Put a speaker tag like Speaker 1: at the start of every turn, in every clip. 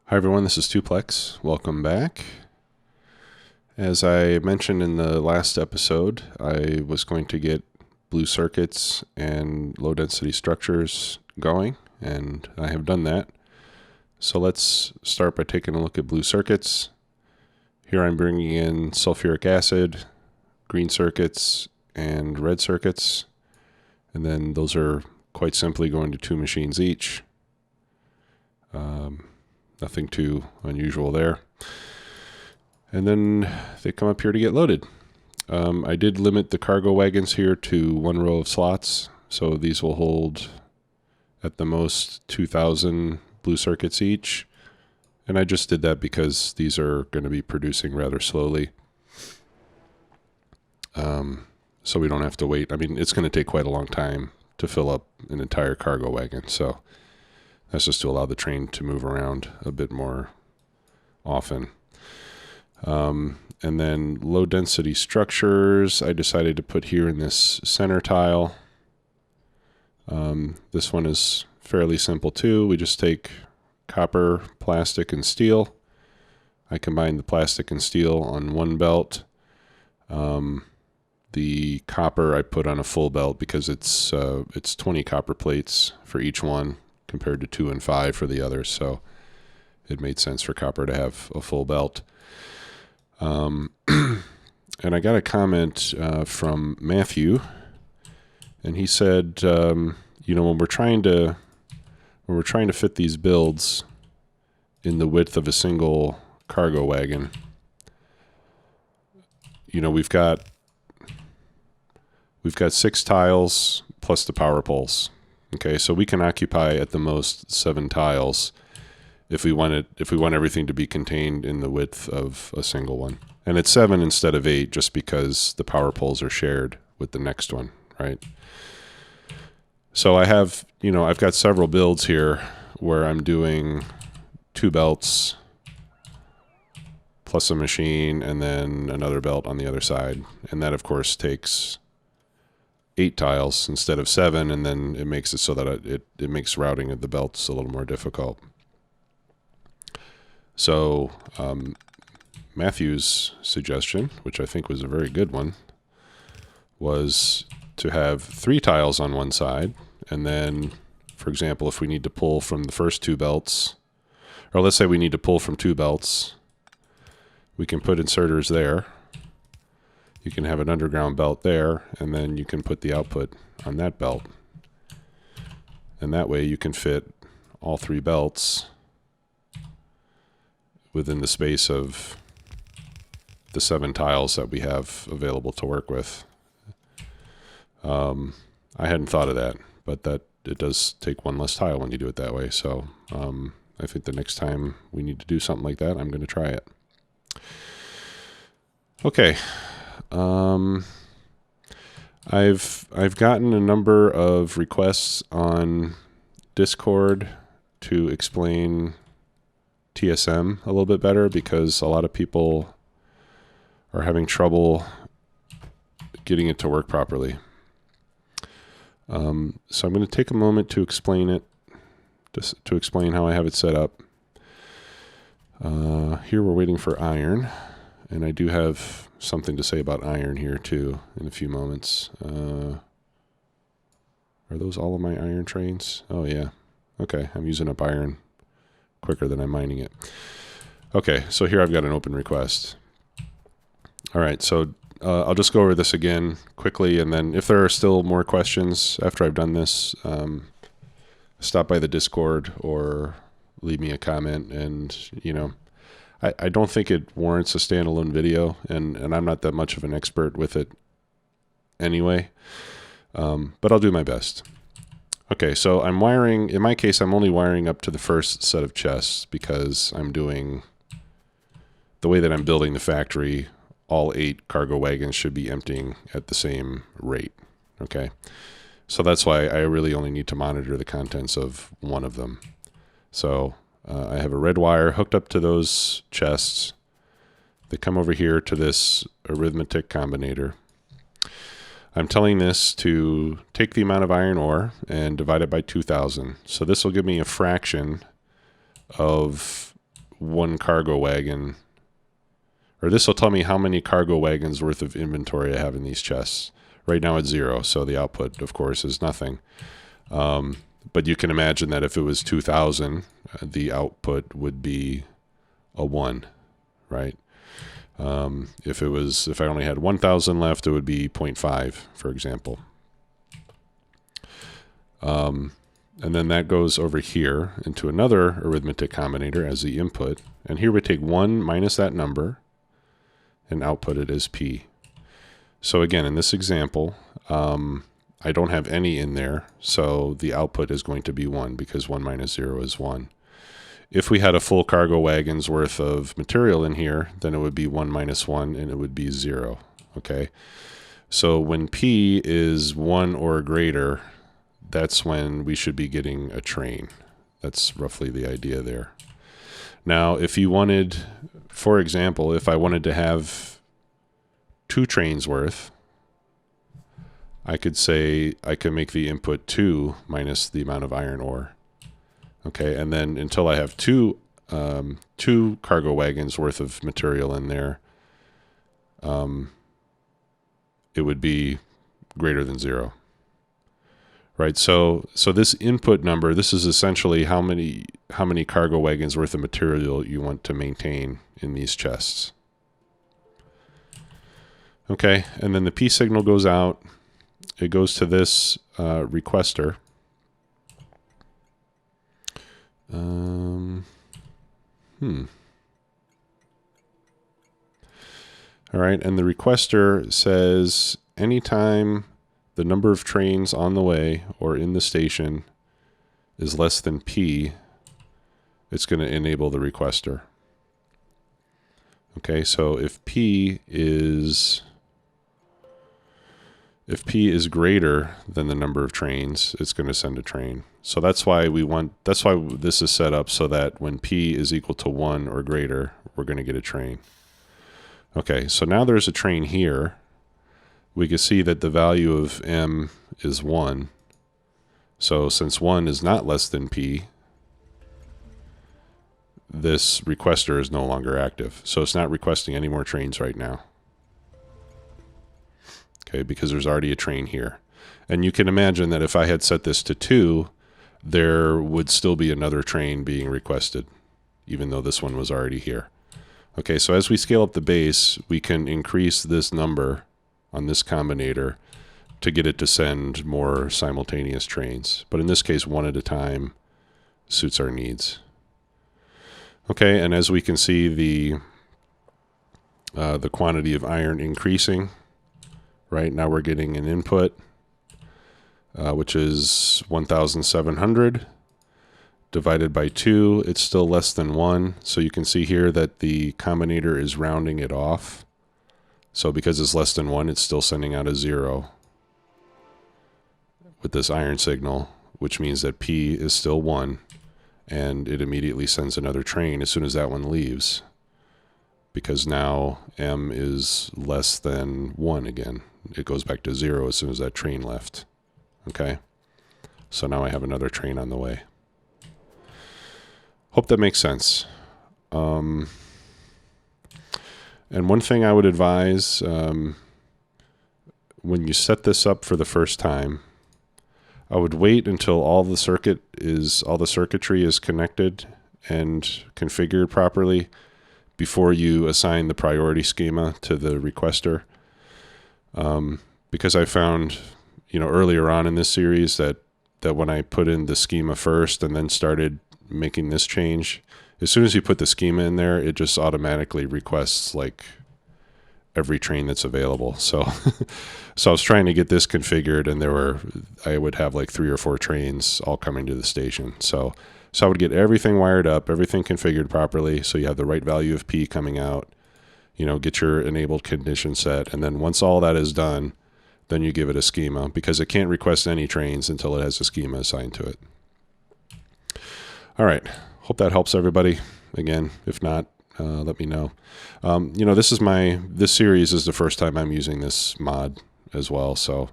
Speaker 1: Hi everyone, this is Tuplex. Welcome back. As I mentioned in the last episode, I was going to get blue circuits and low density structures going, and I have done that. So let's start by taking a look at blue circuits. Here I'm bringing in sulfuric acid, green circuits, and red circuits, and then those are quite simply going to 2 machines each. Nothing too unusual there. And then they come up here to get loaded. I did limit the cargo wagons here to 1 row of slots, so these will hold at the most 2,000 blue circuits each. And I just did that because these are going to be producing rather slowly. So we don't have to wait. I mean, it's going to take quite a long time to fill up an entire cargo wagon, so that's just to allow the train to move around a bit more often. And then low density structures, I decided to put here in this center tile. This one is fairly simple too. We just take copper, plastic, and steel. I combine the plastic and steel on one belt. The copper I put on a full belt because it's 20 copper plates for each one, compared to 2 and 5 for the others, so it made sense for copper to have a full belt. And I got a comment from Matthew, and he said, when we're trying to fit these builds in the width of a single cargo wagon, we've got 6 tiles plus the power poles. Okay, so we can occupy at the most 7 tiles if we want everything to be contained in the width of a single one. And it's 7 instead of 8 just because the power poles are shared with the next one, right? So I have, I've got several builds here where I'm doing 2 belts plus a machine and then another belt on the other side. And that of course takes 8 tiles instead of 7, and then it makes it so that it makes routing of the belts a little more difficult. So Matthew's suggestion, which I think was a very good one, was to have 3 tiles on one side, and then, for example, if we need to pull from the first 2 belts, or let's say we need to pull from 2 belts, we can put inserters there. You can have an underground belt there, and then you can put the output on that belt. And that way you can fit all 3 belts within the space of the 7 tiles that we have available to work with. I hadn't thought of that, but it does take 1 less tile when you do it that way. So I think the next time we need to do something like that, I'm going to try it. Okay. I've gotten a number of requests on Discord to explain TSM a little bit better because a lot of people are having trouble getting it to work properly. So I'm going to take a moment to explain it, to explain how I have it set up. Here we're waiting for iron, and I do have something to say about iron here too in a few moments. Are those all of my iron trains? Oh yeah. Okay, I'm using up iron quicker than I'm mining it. Okay, so here I've got an open request. All right, so I'll just go over this again quickly, and then if there are still more questions after I've done this, stop by the Discord or leave me a comment, and I don't think it warrants a standalone video, and I'm not that much of an expert with it anyway, but I'll do my best. Okay, so I'm wiring, in my case, I'm only wiring up to the first set of chests because I'm doing, the way that I'm building the factory, all 8 cargo wagons should be emptying at the same rate, okay? So that's why I really only need to monitor the contents of 1 of them. So I have a red wire hooked up to those chests. They come over here to this arithmetic combinator. I'm telling this to take the amount of iron ore and divide it by 2,000. So this will give me a fraction of one cargo wagon, or this will tell me how many cargo wagons worth of inventory I have in these chests. Right now it's 0, so the output, of course, is nothing. But you can imagine that if it was 2,000, the output would be a 1, right? If I only had 1,000 left, it would be 0.5, for example. And then that goes over here into another arithmetic combinator as the input. And here we take 1 minus that number and output it as P. So again, in this example, I don't have any in there, so the output is going to be 1 because 1 minus 0 is 1. If we had a full cargo wagon's worth of material in here, then it would be 1 minus 1 and it would be 0. Okay? So when P is 1 or greater, that's when we should be getting a train. That's roughly the idea there. Now, if you wanted, for example, if I wanted to have 2 trains worth, I could say I can make the input 2 minus the amount of iron ore. Okay, and then until I have two cargo wagons worth of material in there, it would be greater than 0. Right, so this input number, this is essentially how many cargo wagons worth of material you want to maintain in these chests. Okay, and then the P signal goes out. It goes to this requester. All right, and the requester says anytime the number of trains on the way or in the station is less than P, it's going to enable the requester. Okay, so if P is greater than the number of trains, it's going to send a train. So that's why this is set up so that when P is equal to 1 or greater, we're going to get a train. Okay, so now there's a train here. We can see that the value of M is 1. So since 1 is not less than P, this requester is no longer active. So it's not requesting any more trains right now. Okay, because there's already a train here. And you can imagine that if I had set this to 2, there would still be another train being requested, even though this one was already here. Okay, so as we scale up the base, we can increase this number on this combinator to get it to send more simultaneous trains. But in this case, 1 at a time suits our needs. Okay, and as we can see, the quantity of iron increasing. Right now we're getting an input, which is 1,700 divided by 2. It's still less than 1. So you can see here that the combinator is rounding it off. So because it's less than 1, it's still sending out a 0 with this iron signal, which means that P is still 1, and it immediately sends another train as soon as that one leaves, because now M is less than 1 again. It goes back to 0 as soon as that train left. Okay? So now I have another train on the way. Hope that makes sense. And one thing I would advise, when you set this up for the first time, I would wait until all the circuitry is connected and configured properly before you assign the priority schema to the requester. Because I found, earlier on in this series that when I put in the schema first and then started making this change, as soon as you put the schema in there, it just automatically requests like every train that's available. So I was trying to get this configured, and I would have like 3 or 4 trains all coming to the station. So I would get everything wired up, everything configured properly, so you have the right value of P coming out, get your enabled condition set, and then once all that is done, then you give it a schema, because it can't request any trains until it has a schema assigned to it. All right, hope that helps everybody. Again, if not, let me know. This series is the first time I'm using this mod as well, so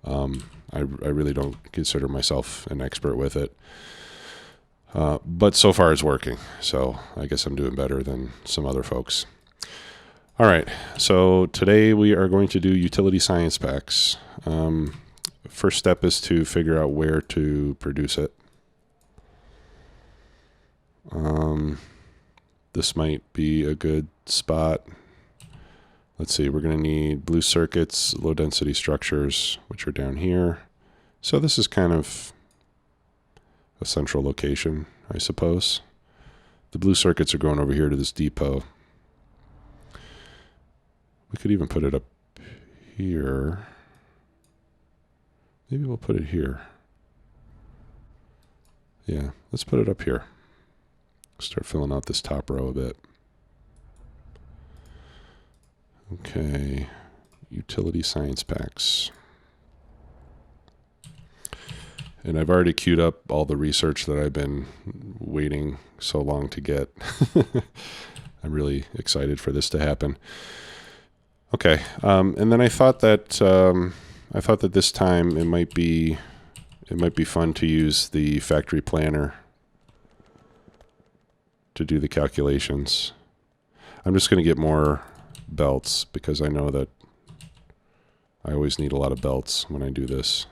Speaker 1: I really don't consider myself an expert with it. But so far it's working, so I guess I'm doing better than some other folks. All right, so today we are going to do utility science packs. First step is to figure out where to produce it. This might be a good spot. Let's see, we're going to need blue circuits, low density structures, which are down here. So this is kind of a central location, I suppose. The blue circuits are going over here to this depot. We could even put it up here. Maybe we'll put it here. Yeah, let's put it up here. Start filling out this top row a bit. Okay, utility science packs. And I've already queued up all the research that I've been waiting so long to get. I'm really excited for this to happen. Okay, and then I thought that this time it might be fun to use the factory planner to do the calculations. I'm just going to get more belts because I know that I always need a lot of belts when I do this.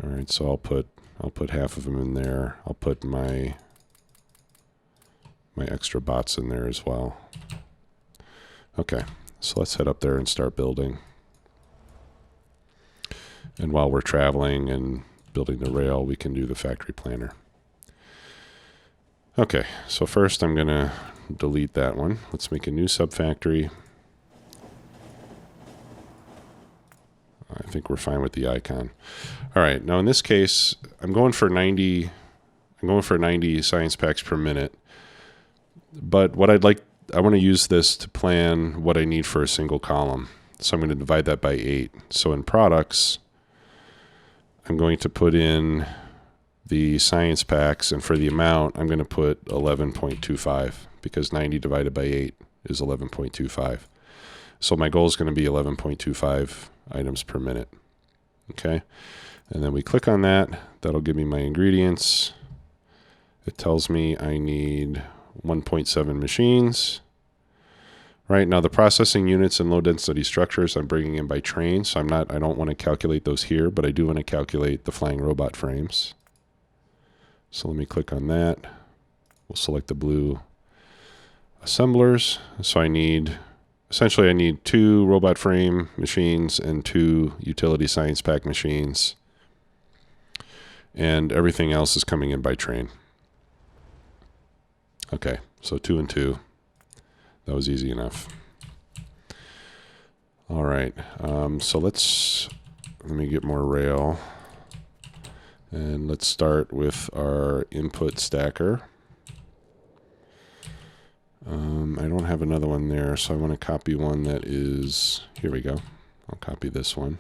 Speaker 1: All right, so I'll put half of them in there. I'll put my extra bots in there as well. Okay, so let's head up there and start building. And while we're traveling and building the rail, we can do the factory planner. Okay, so first I'm going to delete that one. Let's make a new subfactory. I think we're fine with the icon. All right, now in this case, I'm going for 90 science packs per minute. But what I want to use this to plan what I need for a single column. So I'm going to divide that by 8. So in products, I'm going to put in the science packs, and for the amount, I'm going to put 11.25 because 90 divided by 8 is 11.25. So my goal is going to be 11.25 items per minute. Okay, and then we click on that. That'll give me my ingredients. It tells me I need 1.7 machines. Right now, the processing units and low density structures I'm bringing in by train, so I don't want to calculate those here, but I do want to calculate the flying robot frames. So let me click on that. We'll select the blue assemblers. So essentially I need 2 robot frame machines and 2 utility science pack machines. And everything else is coming in by train. Okay, so 2 and 2. That was easy enough. All right, so let me get more rail. And let's start with our input stacker. I don't have another one there, so I want to copy one that is, here we go. I'll copy this one.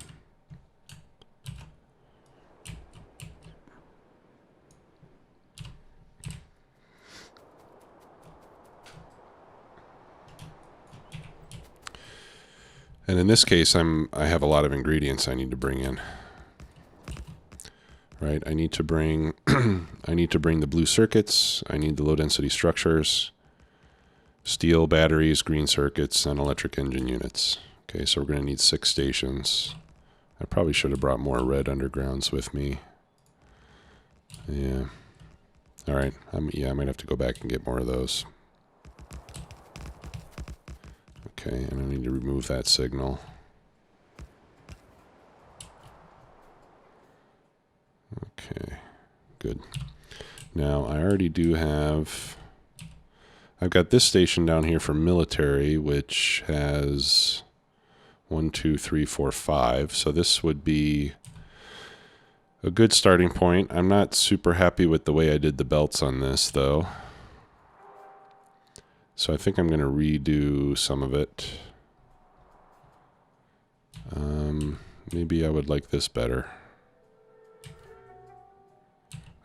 Speaker 1: And in this case, I have a lot of ingredients I need to bring in. Right, I need to bring the blue circuits, I need the low density structures, steel batteries, green circuits, and electric engine units. Okay, so we're going to need 6 stations. I probably should have brought more red undergrounds with me. Yeah. All right, I might have to go back and get more of those. Okay, and I need to remove that signal. Okay, good. Now I already do have, I've got this station down here for military, which has 1, 2, 3, 4, 5. So this would be a good starting point. I'm not super happy with the way I did the belts on this though. So I think I'm going to redo some of it. Maybe I would like this better.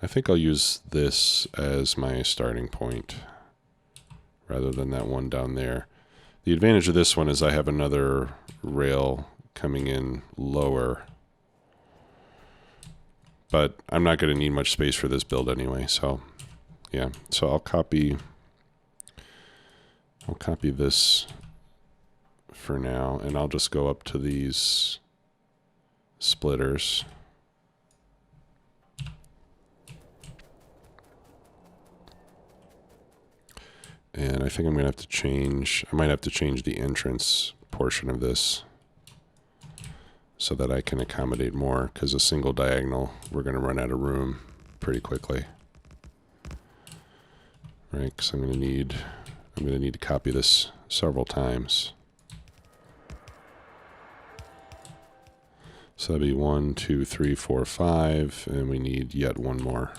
Speaker 1: I think I'll use this as my starting point rather than that one down there. The advantage of this one is I have another rail coming in lower. but I'm not going to need much space for this build anyway. So yeah, so I'll copy this for now, and I'll just go up to these splitters. And I think I'm going to have to change, I might have to change the entrance portion of this so that I can accommodate more, because a single diagonal, we're going to run out of room pretty quickly. Right, because I'm going to need to copy this several times. So that'd be 1, 2, 3, 4, 5, and we need yet one more.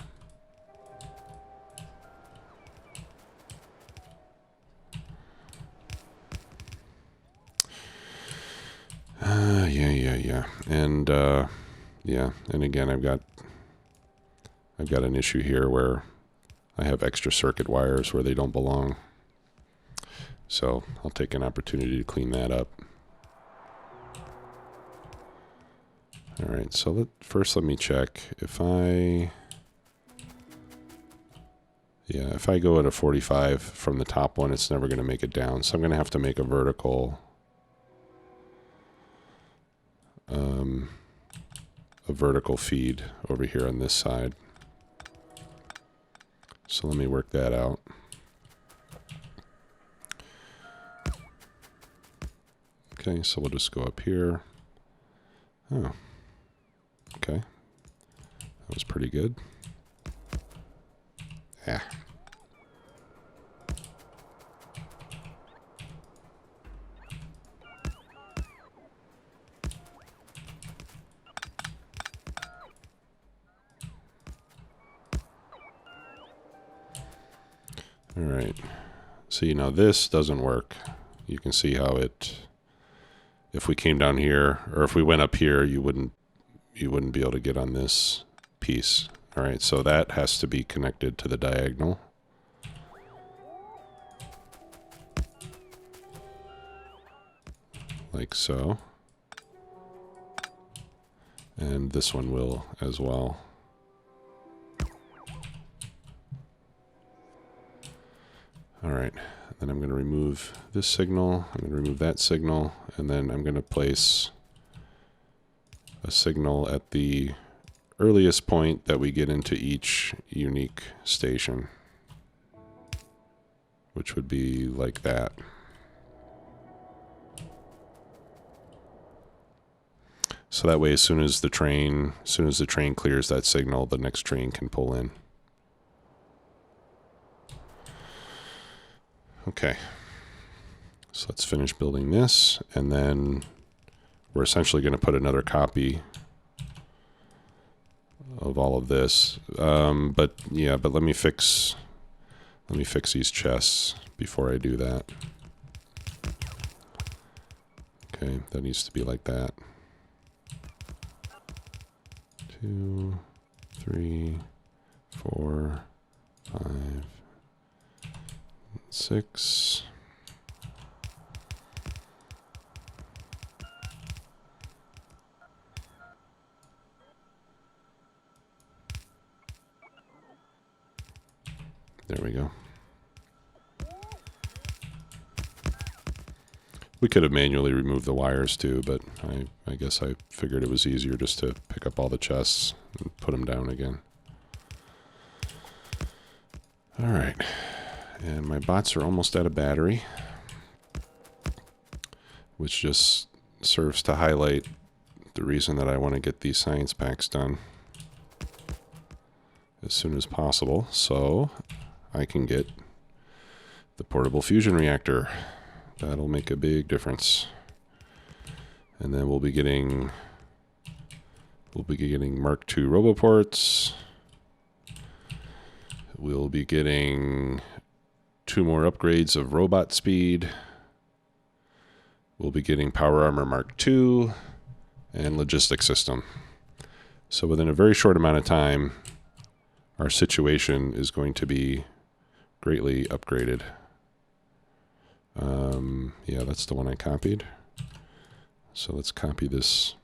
Speaker 1: Yeah. And yeah, and again, I've got an issue here where I have extra circuit wires where they don't belong. So I'll take an opportunity to clean that up. All right, so first let me check if I go at a 45 from the top one, it's never going to make it down. So I'm going to have to make a vertical feed over here on this side. So let me work that out. Okay, so we'll just go up here. Oh, okay. That was pretty good. Yeah. All right. So, you know, this doesn't work. You can see how if we came down here, or if we went up here, you wouldn't be able to get on this piece. All right, so that has to be connected to the diagonal. Like so. And this one will as well. All right, then I'm going to remove this signal, I'm going to remove that signal, and then I'm going to place a signal at the earliest point that we get into each unique station, which would be like that. So that way, as soon as the train clears that signal, the next train can pull in. Okay, so let's finish building this, and then we're essentially going to put another copy of all of this. But let me fix these chests before I do that. Okay, that needs to be like that. 2, 3, 4, 5, 6. There we go. We could have manually removed the wires too, but I guess I figured it was easier just to pick up all the chests and put them down again. All right. And my bots are almost out of battery, which just serves to highlight the reason that I want to get these science packs done as soon as possible, so I can get the portable fusion reactor. That'll make a big difference. And then we'll be getting Mark II roboports. We'll be getting 2 more upgrades of robot speed. We'll be getting Power Armor Mark II and Logistics System. So within a very short amount of time, our situation is going to be greatly upgraded. Yeah, that's the one I copied. So let's copy this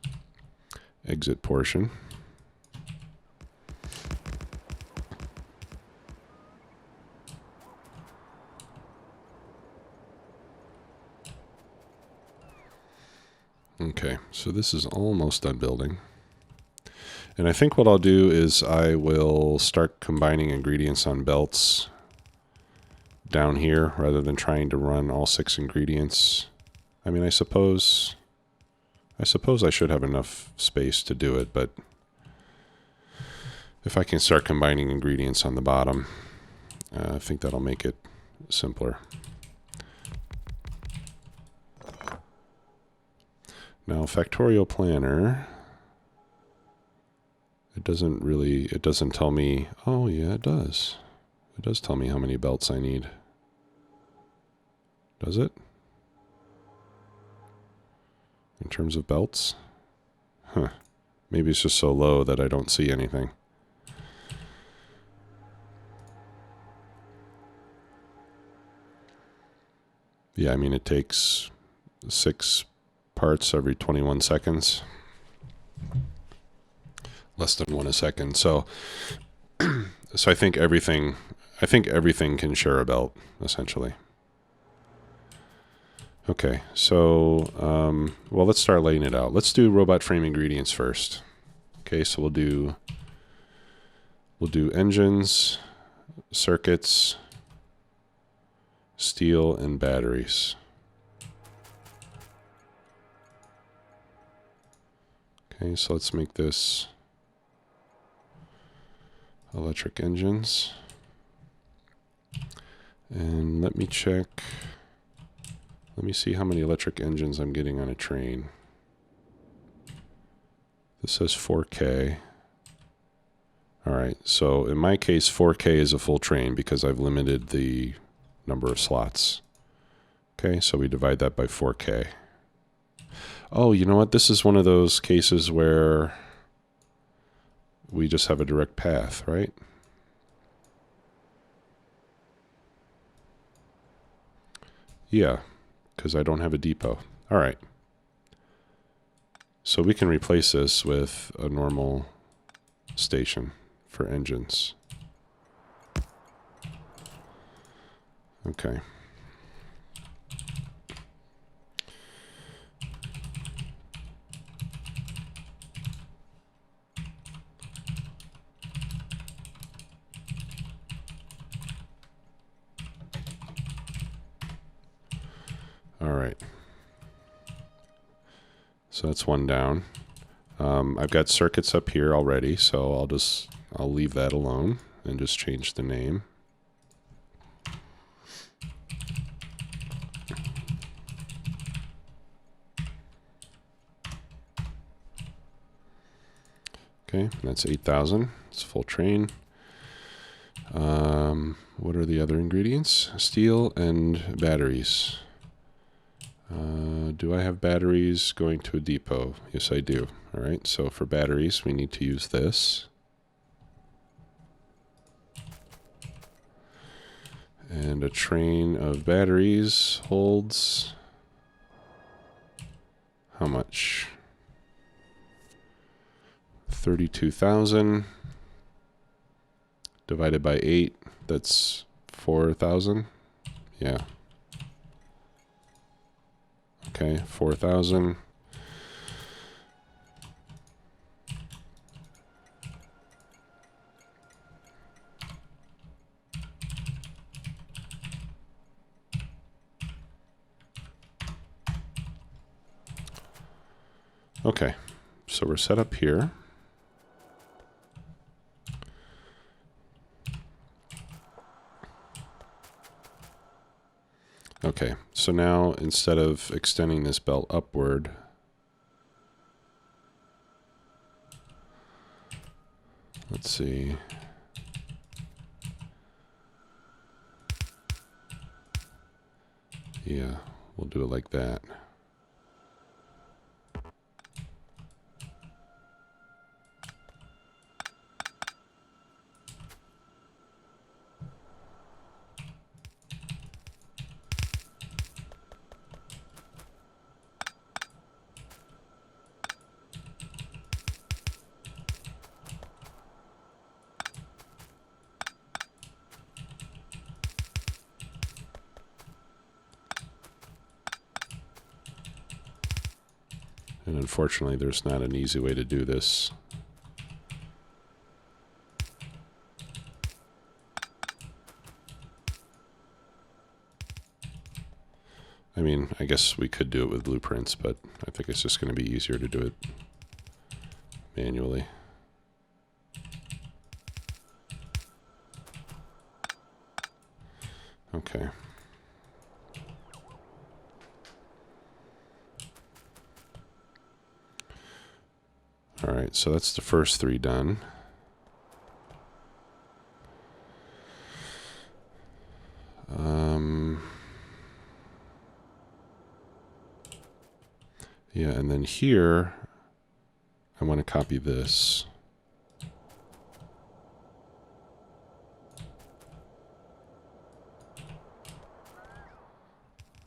Speaker 1: exit portion. So this is almost done building. And I think what I'll do is I will start combining ingredients on belts down here rather than trying to run all 6 ingredients. I mean, I suppose I should have enough space to do it, but if I can start combining ingredients on the bottom, I think that'll make it simpler. Now, Factorio Planner, it doesn't tell me, oh yeah, it does. It does tell me how many belts I need. Does it? In terms of belts? Huh. Maybe it's just so low that I don't see anything. Yeah, I mean, it takes 6 parts every 21 seconds. Less than 1 a second. So I think everything can share a belt, essentially. Okay, so well, let's start laying it out. Let's do robot frame ingredients first. Okay, so we'll do engines, circuits, steel, and batteries. Okay, so let's make this electric engines. And let me check. Let me see how many electric engines I'm getting on a train. This says 4K. All right, so in my case, 4K is a full train because I've limited the number of slots. Okay, so we divide that by 4K. Oh, you know what? This is one of those cases where we just have a direct path, right? Yeah, because I don't have a depot. All right. So we can replace this with a normal station for engines. Okay. All right. So that's one down. I've got circuits up here already, so I'll leave that alone and just change the name. Okay, that's 8,000. It's a full train. What are the other ingredients? Steel and batteries. Do I have batteries going to a depot? Yes, I do. All right, so for batteries, we need to use this. And a train of batteries holds how much? 32,000 divided by 8, that's 4,000. Yeah. Okay, 4,000. Okay, so we're set up here. Okay, so now instead of extending this belt upward, let's see. Yeah, we'll do it like that. unfortunately, there's not an easy way to do this. I mean, I guess we could do it with blueprints, but I think it's just going to be easier to do it manually. Okay. All right, so that's the first 3 done. Yeah, and then here, I want to copy this.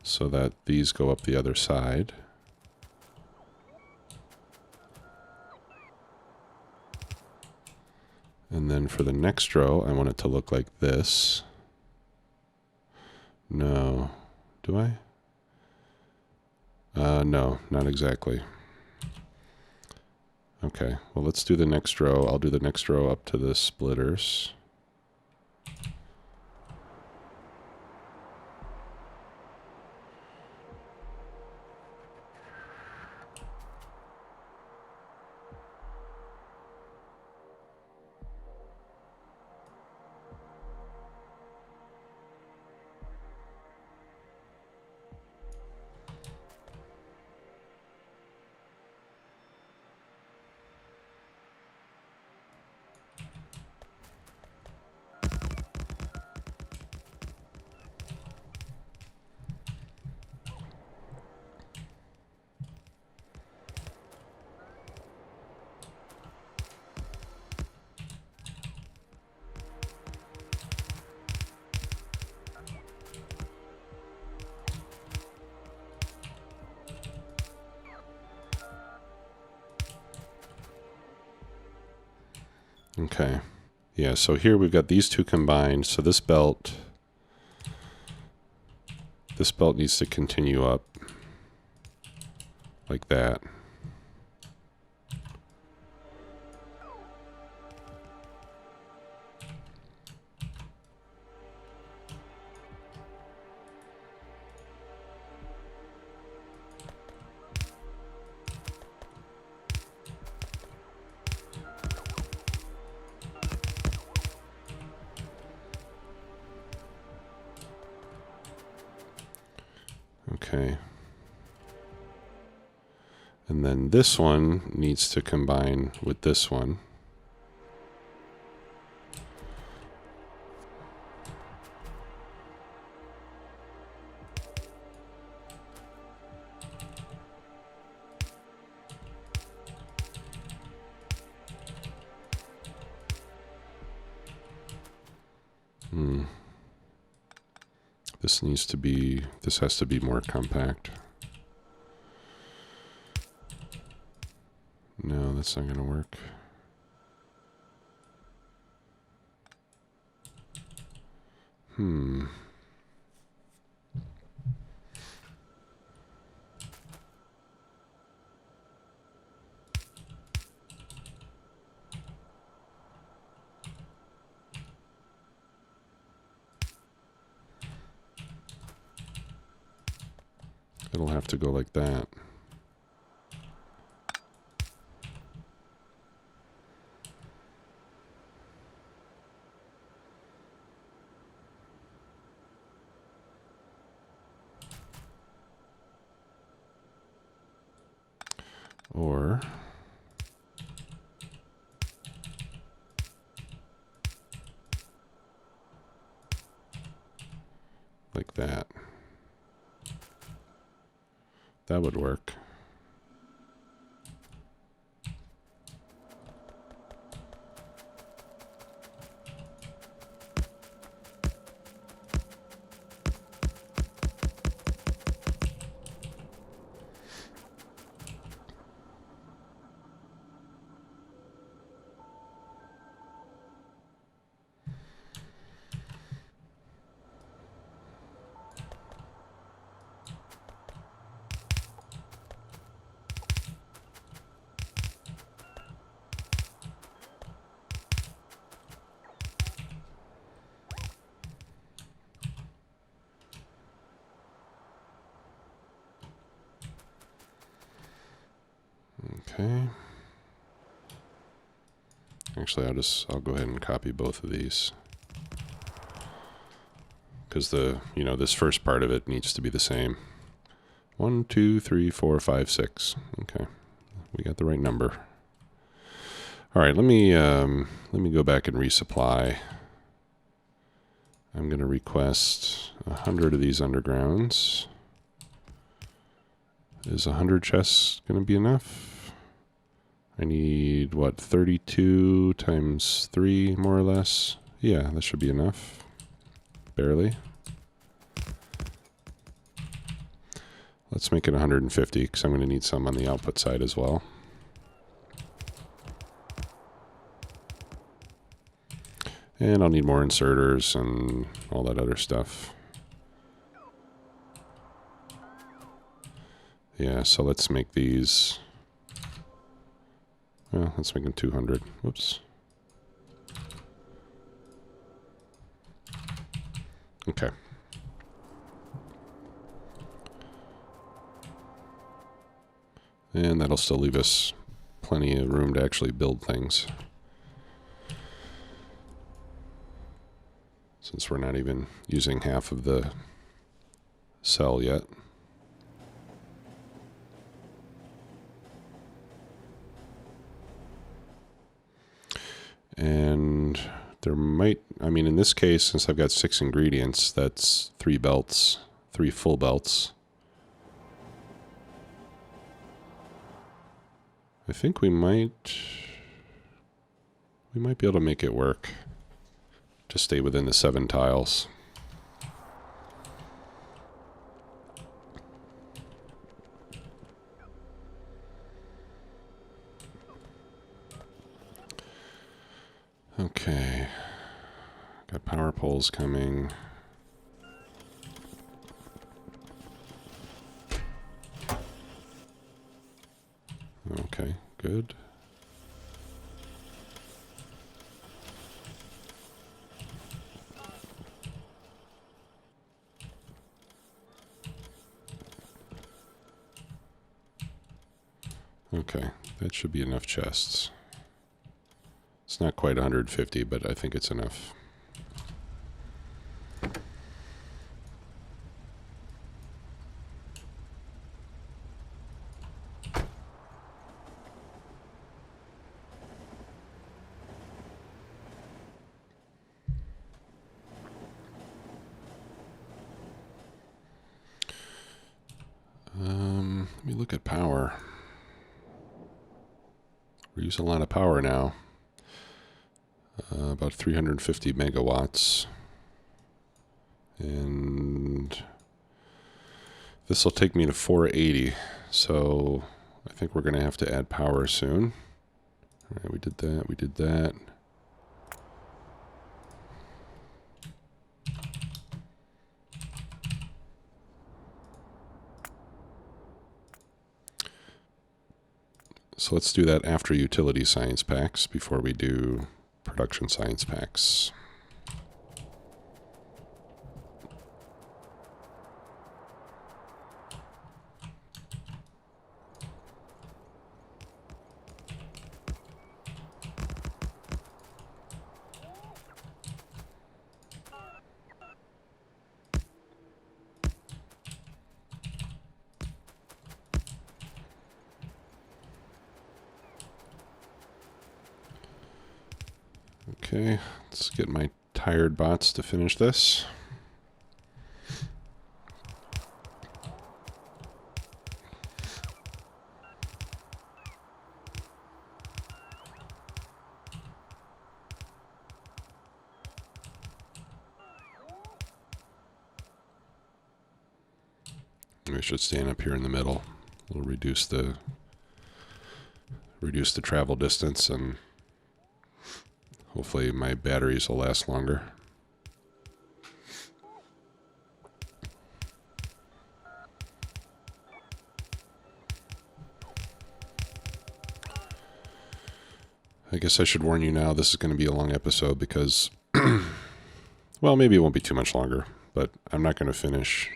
Speaker 1: So that these go up the other side. And then for the next row, I want it to look like this. No. Do I? No, not exactly. Okay, well, let's do the next row. I'll do the next row up to the splitters. Okay. Yeah, so here we've got these 2 combined. So this belt needs to continue up like that. Okay. And then this one needs to combine with this one. This has to be more compact. No, that's not going to work. It'll have to go like that. Or like that. That would work. Okay. Actually, I'll go ahead and copy both of these. Because this first part of it needs to be the same. 1, 2, 3, 4, 5, 6. Okay. We got the right number. All right, let me go back and resupply. I'm going to request 100 of these undergrounds. Is 100 chests going to be enough? I need, what, 32 times 3, more or less? Yeah, that should be enough. Barely. Let's make it 150, because I'm going to need some on the output side as well. And I'll need more inserters and all that other stuff. Yeah, so let's make these... Well, let's make them 200. Whoops. Okay. And that'll still leave us plenty of room to actually build things. Since we're not even using half of the cell yet. And there might, I mean, in this case, since I've got 6 ingredients, that's 3 belts, 3 full belts. I think we might be able to make it work to stay within the 7 tiles. Okay, got power poles coming. Okay, good. Okay, that should be enough chests. It's not quite 150, but I think it's enough. Let me look at power. We're using a lot of power now. About 350 megawatts. And this will take me to 480. So I think we're going to have to add power soon. All right, we did that. We did that. So let's do that after utility science packs before we do production science packs. Okay, let's get my tired bots to finish this. We should stand up here in the middle. We'll reduce the travel distance, and hopefully my batteries will last longer. I guess I should warn you now, this is going to be a long episode because, well, maybe it won't be too much longer, but I'm not going to finish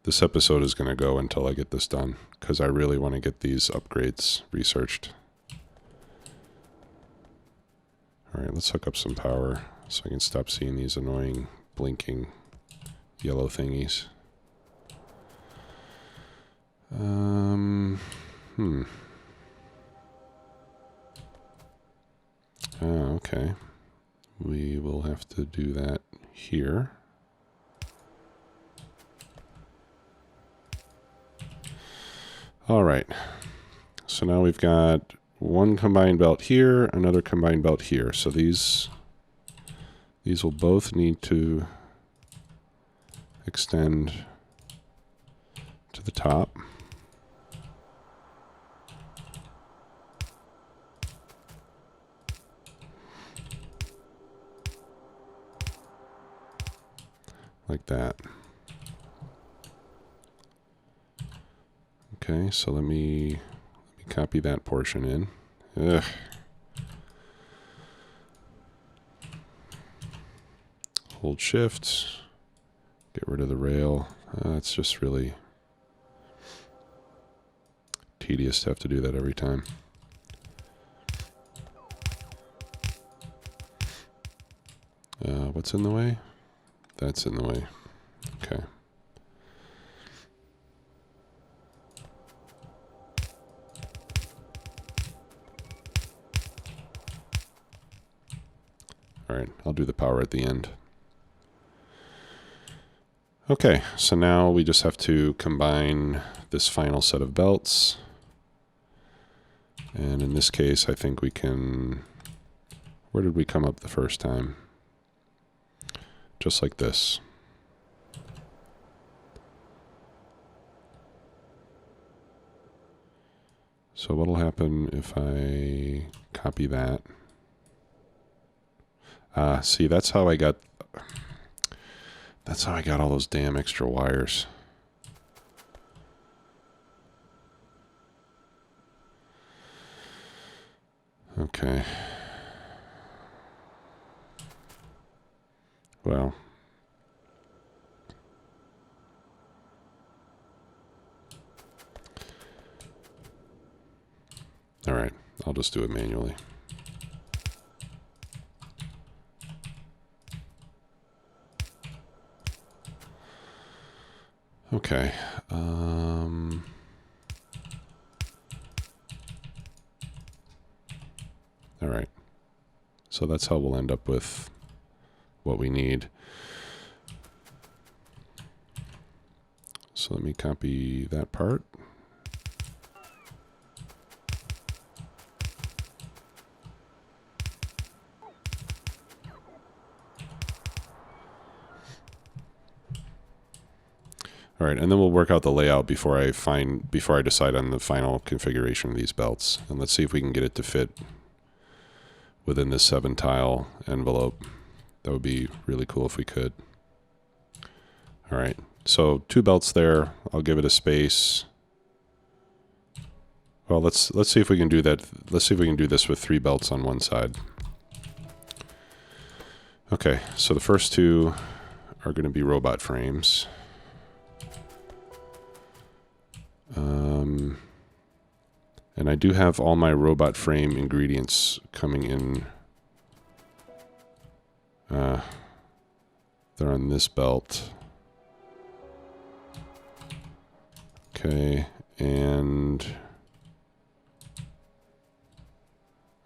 Speaker 1: This episode is going to go until I get this done, because I really want to get these upgrades researched. Alright, let's hook up some power so I can stop seeing these annoying blinking yellow thingies. Okay. We will have to do that here. Alright. So now we've got one combined belt here, another combined belt here. So these will both need to extend to the top. Like that. Okay, so let me copy that portion in. Ugh. Hold shift, get rid of the rail. It's just really tedious to have to do that every time. What's in the way? That's in the way. Okay. All right, I'll do the power at the end. Okay, so now we just have to combine this final set of belts. And in this case, I think we can... Where did we come up the first time? Just like this. So what'll happen if I copy that? See, that's how I got all those damn extra wires. Okay. Well. All right, I'll just do it manually. Okay. All right. So that's how we'll end up with what we need. So let me copy that part. All right, and then we'll work out the layout before I decide on the final configuration of these belts. And let's see if we can get it to fit within this 7-tile envelope. That would be really cool if we could. All right, so 2 belts there. I'll give it a space. Well, let's see if we can do that. Let's see if we can do this with 3 belts on one side. Okay, so the first 2 are going to be robot frames. And I do have all my robot frame ingredients coming in. They're on this belt. Okay, and...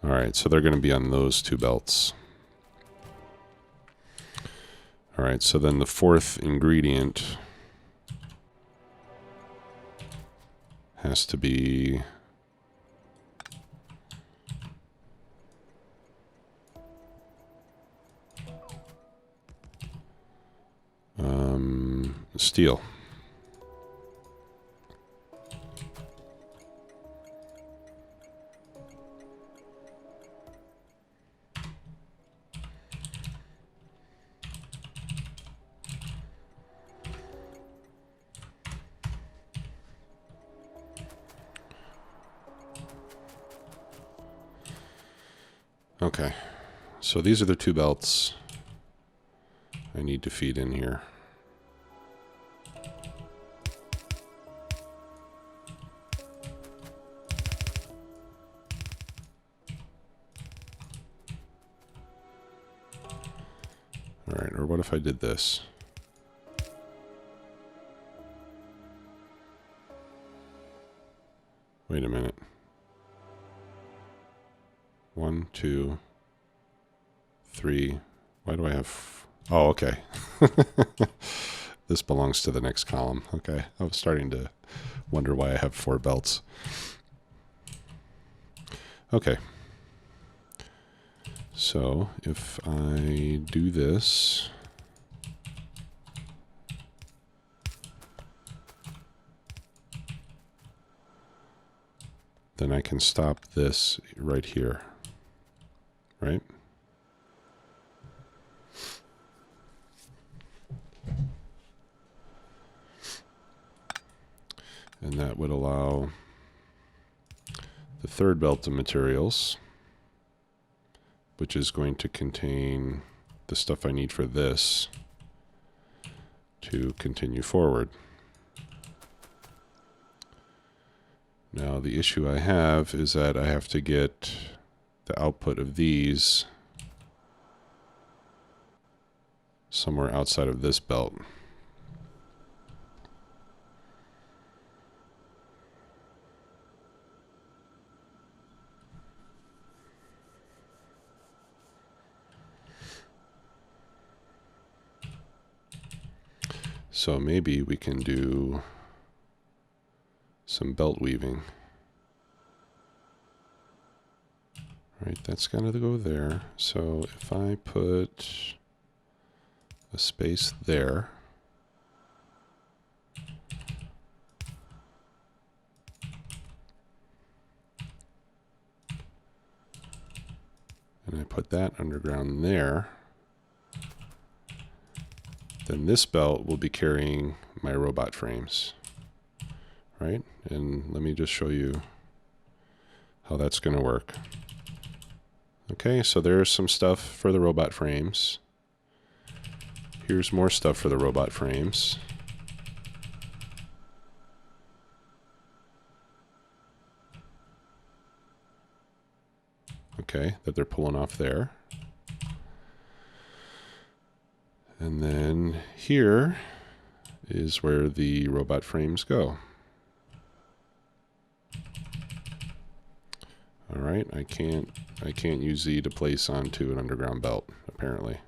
Speaker 1: All right, so they're going to be on those 2 belts. All right, so then the 4th ingredient has to be steel. Okay, so these are the 2 belts I need to feed in here. All right, or what if I did this? Wait a minute. 1, 2, 3. Why do I have... Oh, okay. This belongs to the next column. Okay, I was starting to wonder why I have 4 belts. Okay. So if I do this, then I can stop this right here, right? And that would allow the third belt of materials, which is going to contain the stuff I need for this, to continue forward. Now the issue I have is that I have to get the output of these somewhere outside of this belt. So maybe we can do some belt weaving. Right, that's gonna go there. So if I put a space there, and I put that underground there, then this belt will be carrying my robot frames, right? And let me just show you how that's going to work. Okay, so there's some stuff for the robot frames. Here's more stuff for the robot frames. Okay, that they're pulling off there. And then here is where the robot frames go. All right, I can't use Z to place onto an underground belt, apparently.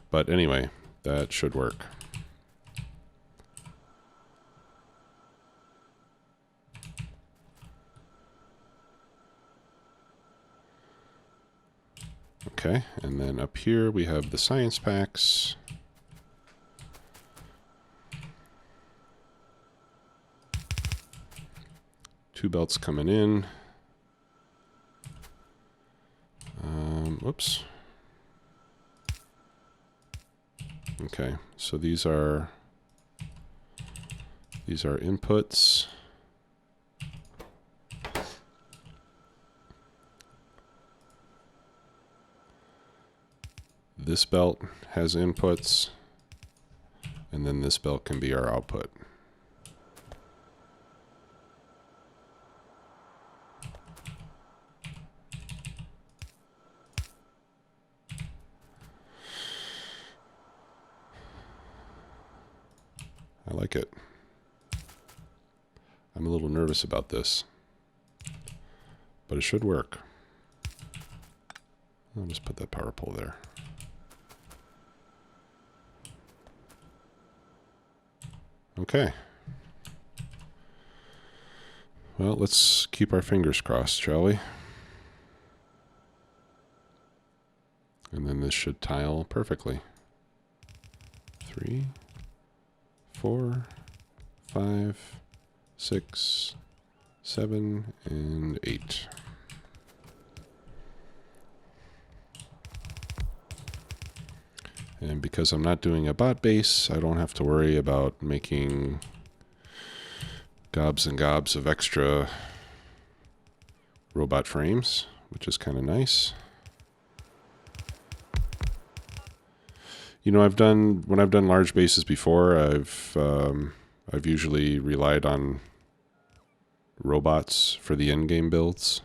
Speaker 1: But anyway, that should work. Okay, and then up here we have the science packs. Two belts coming in. Whoops. Okay, so these are inputs. This belt has inputs, and then this belt can be our output. I like it. I'm a little nervous about this, but it should work. I'll just put that power pole there. Okay. Well, let's keep our fingers crossed, shall we? And then this should tile perfectly. 3, 4, 5, 6, 7, and 8. And because I'm not doing a bot base, I don't have to worry about making gobs and gobs of extra robot frames, which is kind of nice. You know, when I've done large bases before, I've usually relied on robots for the end-game builds.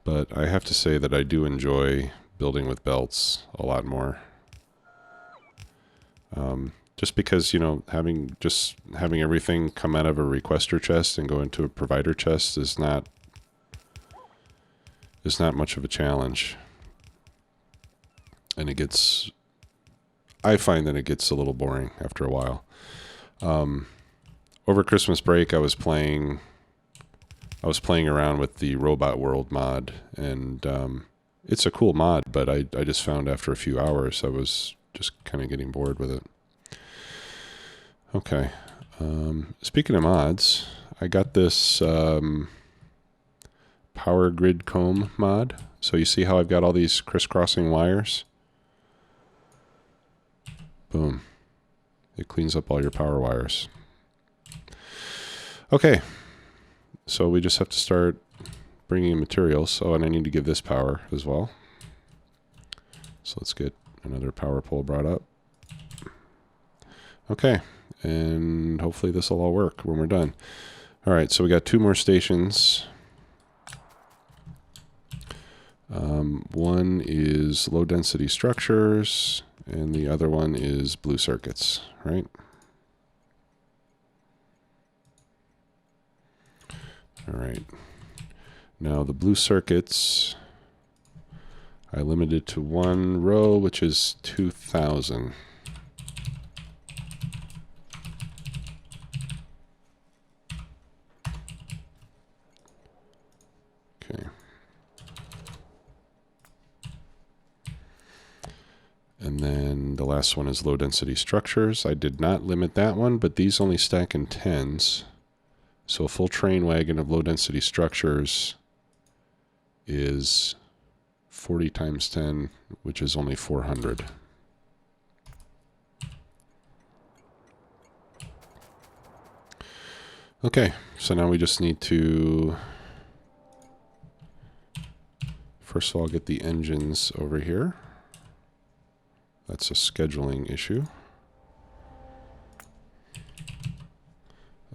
Speaker 1: But I have to say that I do enjoy building with belts a lot more. Just because, you know, having everything come out of a requester chest and go into a provider chest is not much of a challenge. And I find that it gets a little boring after a while. Over Christmas break, I was playing around with the Robot World mod, and it's a cool mod, but I just found after a few hours I was just kind of getting bored with it. Okay. Speaking of mods, I got this Power Grid Comb mod. So you see how I've got all these crisscrossing wires? Boom. It cleans up all your power wires. Okay. So we just have to start bringing in materials. Oh, and I need to give this power as well. So let's get another power pole brought up. Okay. And hopefully this will all work when we're done. All right, so we got 2 more stations. One is low density structures, and the other one is blue circuits, right? All right. Now the blue circuits, I limited to 1 row, which is 2,000. Okay. And then the last one is low density structures. I did not limit that one, but these only stack in 10s. So a full train wagon of low density structures is 40 times 10, which is only 400. Okay, so now we just need to, first of all, get the engines over here. That's a scheduling issue.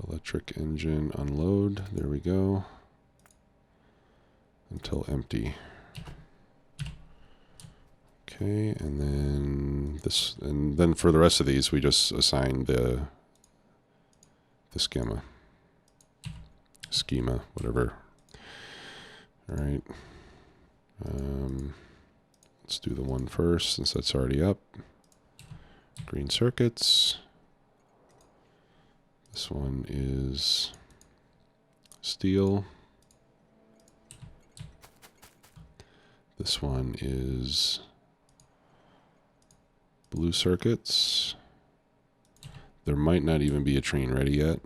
Speaker 1: Electric engine unload. There we go. Until empty. Okay, and then this, and then for the rest of these, we just assign the schema, whatever. All right. Let's do the one first, since that's already up. Green circuits. This one is steel. This one is blue circuits. There might not even be a train ready yet.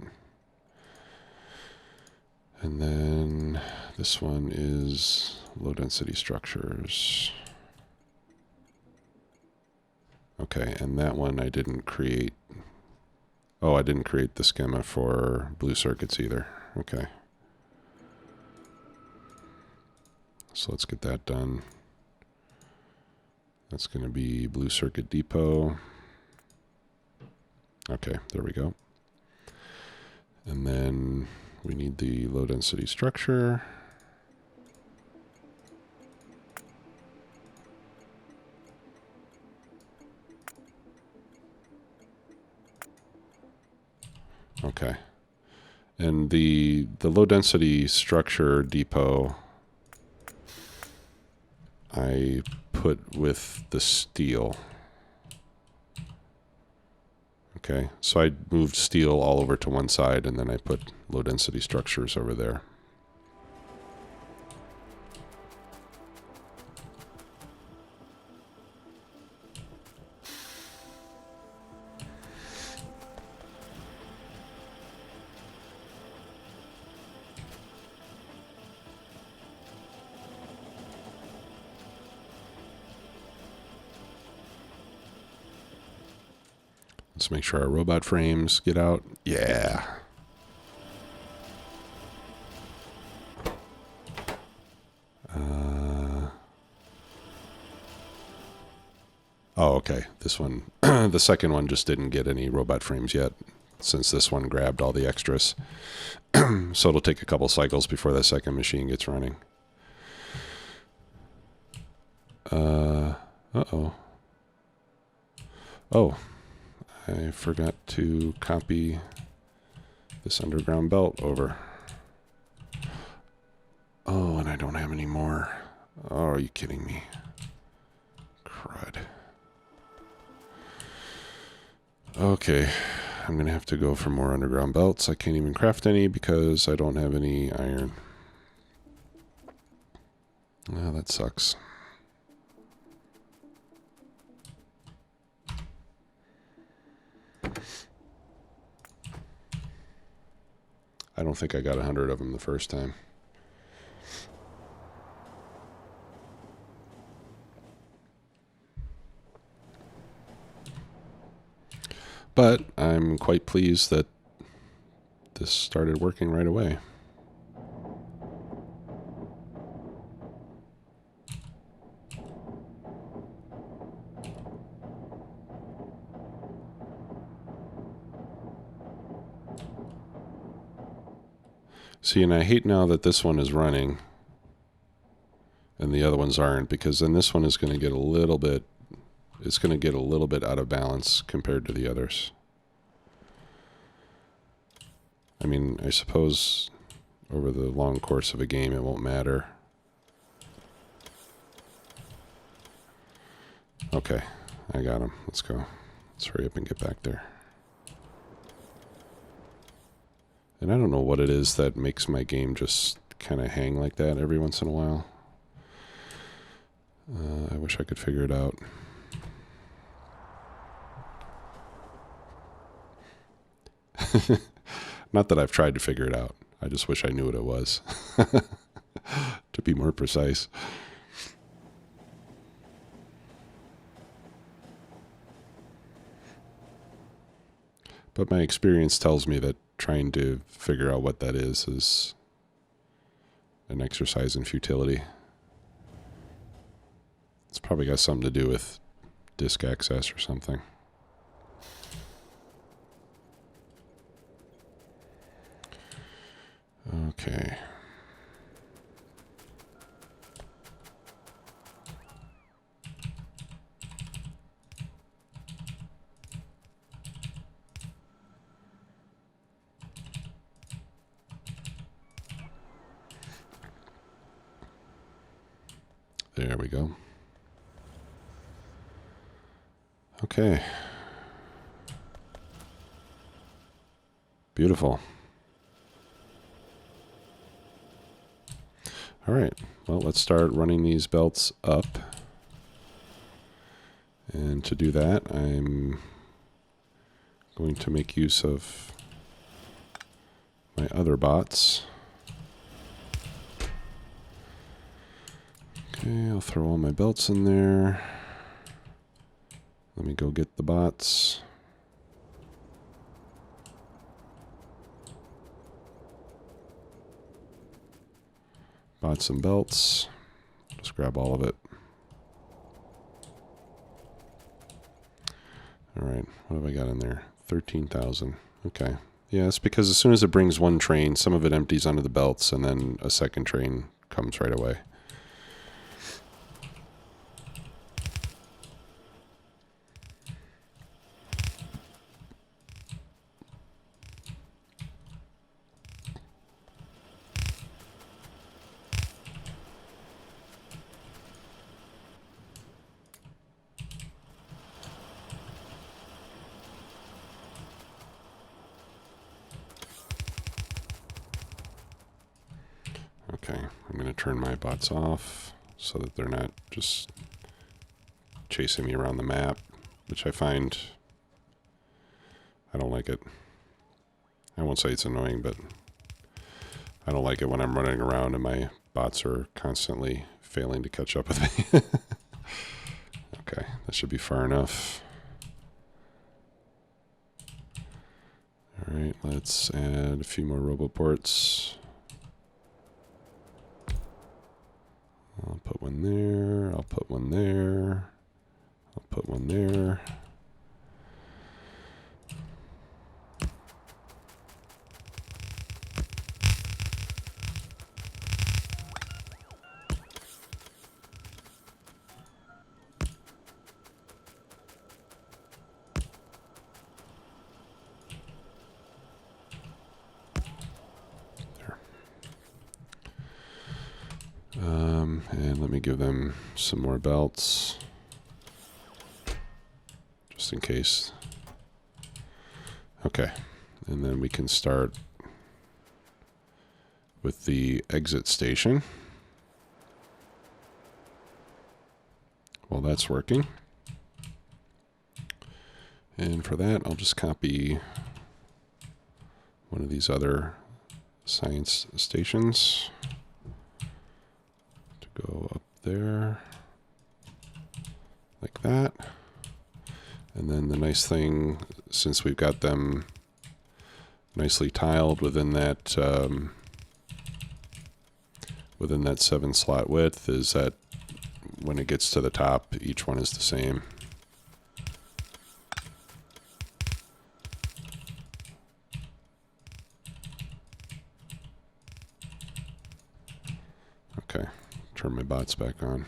Speaker 1: And then this one is low density structures. Okay, and that one I didn't create. Oh, I didn't create the schema for blue circuits either. Okay. So let's get that done. That's going to be blue circuit depot. Okay, there we go. And then we need the low density structure. Okay. And the low density structure depot I put with the steel. Okay, so I moved steel all over to one side, and then I put low density structures over there. Let's make sure our robot frames get out. Yeah. Oh, okay. This one, the second one just didn't get any robot frames yet, since this one grabbed all the extras. So it'll take a couple cycles before that second machine gets running. Uh-oh. Oh, I forgot to copy this underground belt over. Oh, and I don't have any more. Oh, are you kidding me? Crud. Okay, I'm going to have to go for more underground belts. I can't even craft any because I don't have any iron. Oh, that sucks. I don't think I got 100 of them the first time. But I'm quite pleased that this started working right away. See, and I hate now that this one is running and the other ones aren't, because then this one is going to get a little bit, it's going to get a little bit out of balance compared to the others. I mean, I suppose over the long course of a game it won't matter. Okay, I got him. Let's go. Let's hurry up and get back there. And I don't know what it is that makes my game just kind of hang like that every once in a while. I wish I could figure it out. Not that I've tried to figure it out. I just wish I knew what it was. To be more precise. But my experience tells me that trying to figure out what that is an exercise in futility. It's probably got something to do with disk access or something. Okay. There we go. Okay. Beautiful. All right. Well, let's start running these belts up. And to do that, I'm going to make use of my other bots. Okay, I'll throw all my belts in there. Let me go get the bots. Bots and belts. Just grab all of it. All right, what have I got in there? 13,000. Okay. Yeah, it's because as soon as it brings one train, some of it empties onto the belts, and then a second train comes right away. Okay, I'm going to turn my bots off so that they're not just chasing me around the map, which I find, I don't like it. I won't say it's annoying, but I don't like it when I'm running around and my bots are constantly failing to catch up with me. Okay, that should be far enough. All right, let's add a few more roboports. I'll put one there, I'll put one there, I'll put one there. And let me give them some more belts, just in case. Okay, and then we can start with the exit station. While that's working. And for that, I'll just copy one of these other science stations to go up there like that. And then the nice thing, since we've got them nicely tiled within that 7-slot width, is that when it gets to the top, each one is the same. Okay, turn my bots back on.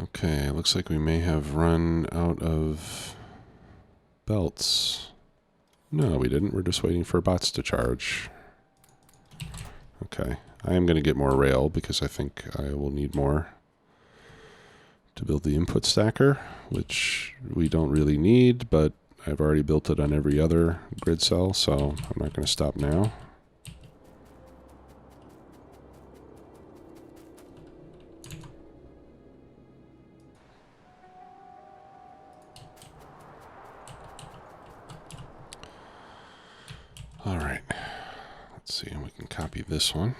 Speaker 1: Okay, looks like we may have run out of belts. No, we didn't. We're just waiting for bots to charge. Okay, I am going to get more rail because I think I will need more to build the input stacker, which we don't really need, but I've already built it on every other grid cell, so I'm not going to stop now. All right, let's see, we can copy this one.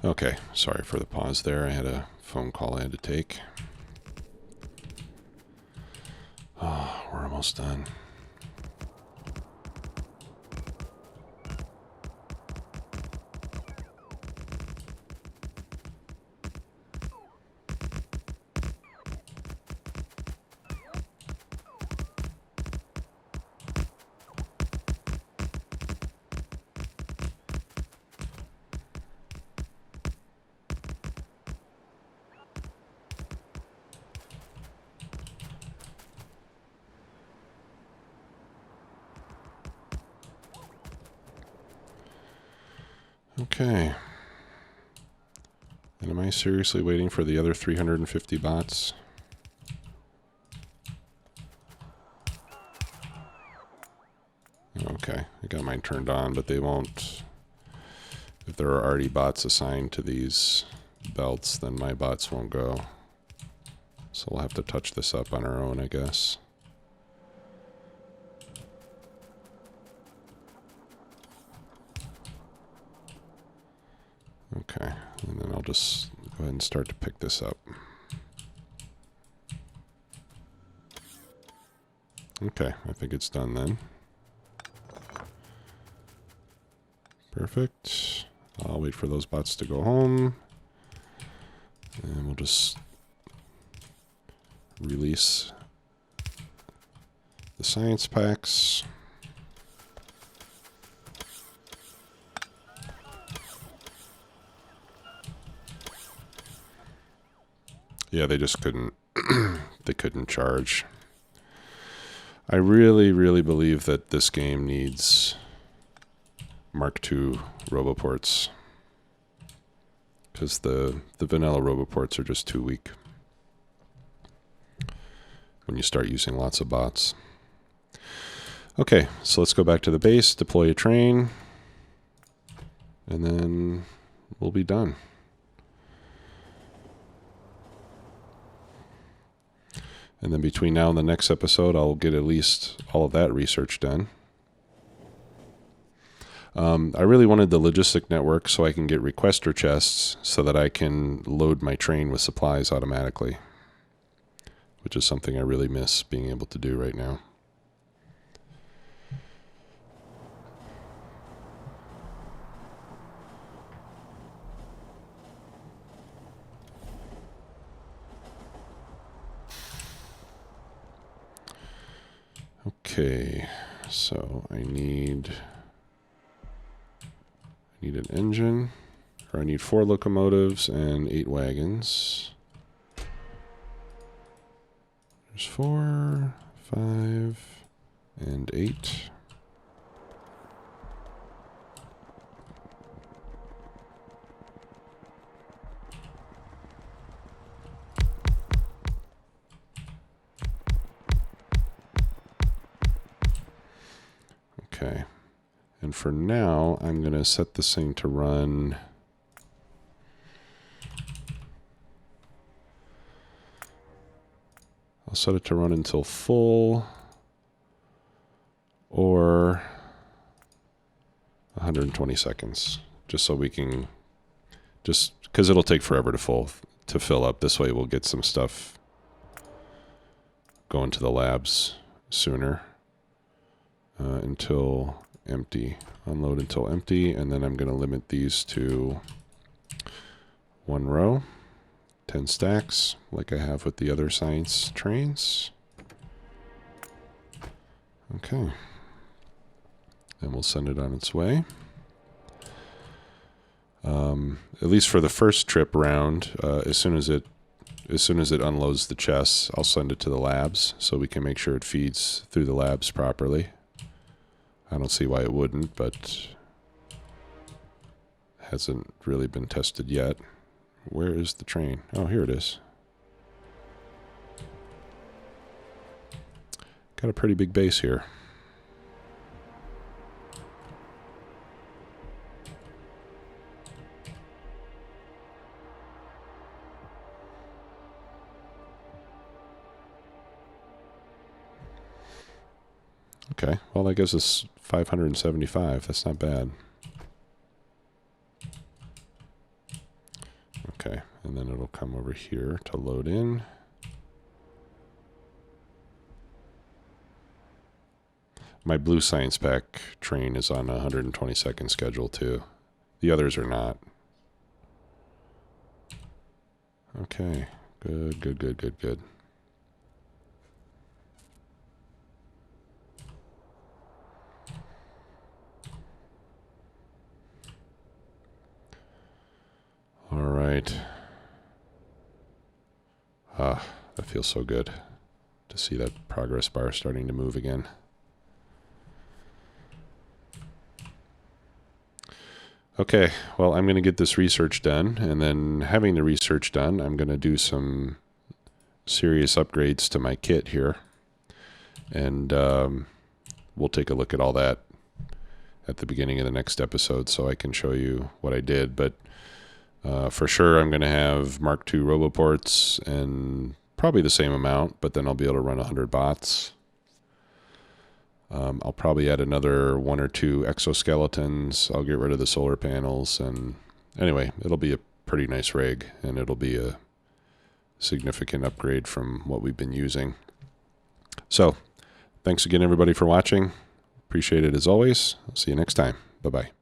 Speaker 1: Okay, sorry for the pause there. I had a phone call I had to take. Oh, we're almost done. Okay. And am I seriously waiting for the other 350 bots? Okay, I got mine turned on, but they won't. If there are already bots assigned to these belts, then my bots won't go. So we'll have to touch this up on our own, I guess. Okay, and then I'll just go ahead and start to pick this up. Okay, I think it's done then. Perfect. I'll wait for those bots to go home. And we'll just release the science packs. Yeah, they just couldn't, they couldn't charge. I really, really believe that this game needs Mark II roboports, because the vanilla roboports are just too weak when you start using lots of bots. Okay, so let's go back to the base, deploy a train, and then we'll be done. And then between now and the next episode, I'll get at least all of that research done. I really wanted the logistic network so I can get requester chests so that I can load my train with supplies automatically, which is something I really miss being able to do right now. Okay, so I need an engine, or I need 4 locomotives and 8 wagons. There's 4, 5, and 8. Okay, and for now, I'm going to set this thing to run. I'll set it to run until full, or 120 seconds, just so we can, just because it'll take forever to fill up. This way we'll get some stuff going to the labs sooner. Until empty. Unload until empty, and then I'm going to limit these to 1 row, 10 stacks, like I have with the other science trains. Okay. And we'll send it on its way. At least for the first trip round, as soon as it unloads the chests, I'll send it to the labs so we can make sure it feeds through the labs properly. I don't see why it wouldn't, but hasn't really been tested yet. Where is the train? Oh, here it is. Got a pretty big base here. Okay, well, that gives us 575. That's not bad. Okay, and then it'll come over here to load in. My blue science pack train is on a 120-second schedule, too. The others are not. Okay, good, good, good, good, good. All right. Ah, that feels so good to see that progress bar starting to move again. Okay, well, I'm going to get this research done, and then having the research done, I'm going to do some serious upgrades to my kit here, and we'll take a look at all that at the beginning of the next episode so I can show you what I did. But for sure, I'm going to have Mark II roboports and probably the same amount, but then I'll be able to run 100 bots. I'll probably add another 1 or 2 exoskeletons. I'll get rid of the solar panels. And anyway, it'll be a pretty nice rig, and it'll be a significant upgrade from what we've been using. So thanks again, everybody, for watching. Appreciate it as always. I'll see you next time. Bye-bye.